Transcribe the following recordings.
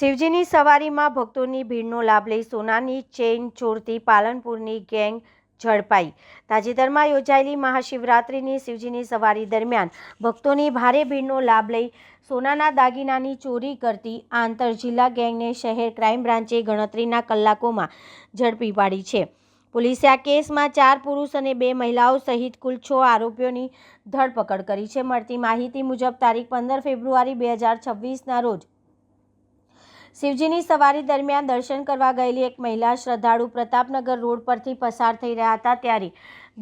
શિવજીની સવારીમાં ભક્તોની ભીડનો લાભ લઈ સોનાની ચેઇન ચોરતી પાલનપુરની ગેંગ ઝડપાઈ। તાજેતરમાં યોજાયેલી મહાશિવરાત્રિની શિવજીની સવારી દરમિયાન ભક્તોની ભારે ભીડનો લાભ લઈ સોનાના દાગીનાની ચોરી કરતી આંતર જિલ્લા ગેંગને શહેર ક્રાઇમ બ્રાન્ચે ગણતરીના કલાકોમાં ઝડપી પાડી છે। પોલીસે આ કેસમાં 4 પુરુષ અને 2 મહિલાઓ સહિત કુલ 6 આરોપીઓની ધરપકડ કરી છે। મળતી માહિતી મુજબ તારીખ 15 ફેબ્રુઆરી 2026ના રોજ શિવજીની સવારી દરમિયાન દર્શન કરવા ગયેલી એક મહિલા શ્રદ્ધાળુ પ્રતાપનગર રોડ પરથી પસાર થઈ રહ્યા હતા ત્યારે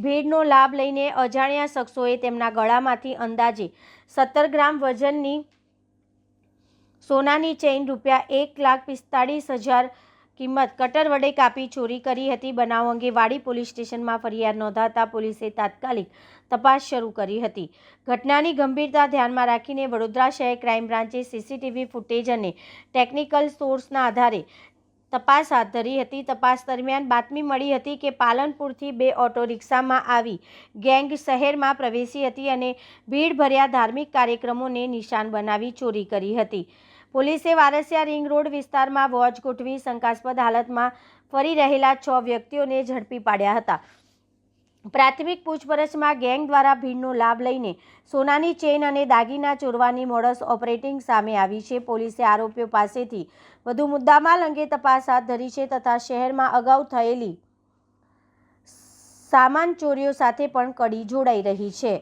ભીડનો લાભ લઈને અજાણ્યા શખ્સોએ તેમના ગળામાંથી અંદાજે 17 ગ્રામ વજનની સોનાની ચેઇન ₹1,45,000 કિંમત કટર વડે કાપી ચોરી કરી હતી। બનાવ અંગે વાડી પોલીસ સ્ટેશનમાં ફરિયાદ નોંધાતા પોલીસે તાત્કાલિક તપાસ શરૂ કરી હતી। ઘટનાની ગંભીરતા ધ્યાનમાં રાખીને વડોદરા શહેર ક્રાઇમ બ્રાન્ચે સીસીટીવી ફૂટેજ અને ટેકનિકલ સોર્સના આધારે તપાસ હાથ ધરી હતી। તપાસ દરમિયાન બાતમી મળી હતી કે પાલનપુરથી 2 ઓટો રિક્ષામાં આવી ગેંગ શહેરમાં પ્રવેશી હતી અને ભીડભર્યા ધાર્મિક કાર્યક્રમોને નિશાન બનાવી ચોરી કરી હતી। પોલીસે વારસિયા રિંગ રોડ વિસ્તારમાં વોચ ગોઠવી શંકાસ્પદ હાલતમાં ફરી રહેલા 6 વ્યક્તિઓને ઝડપી પાડ્યા હતા। પ્રાથમિક પૂછપરછમાં ગેંગ દ્વારા ભીડનો લાભ લઈને સોનાની ચેઇન અને દાગીના ચોરવાની મોડસ ઓપરેટિંગ સામે આવી છે। પોલીસે આરોપીઓ પાસેથી વધુ મુદ્દામાલ અંગે તપાસ હાથ ધરી છે તથા શહેરમાં અગાઉ થયેલી સામાન ચોરીઓ સાથે પણ કડી જોડાઈ રહી છે।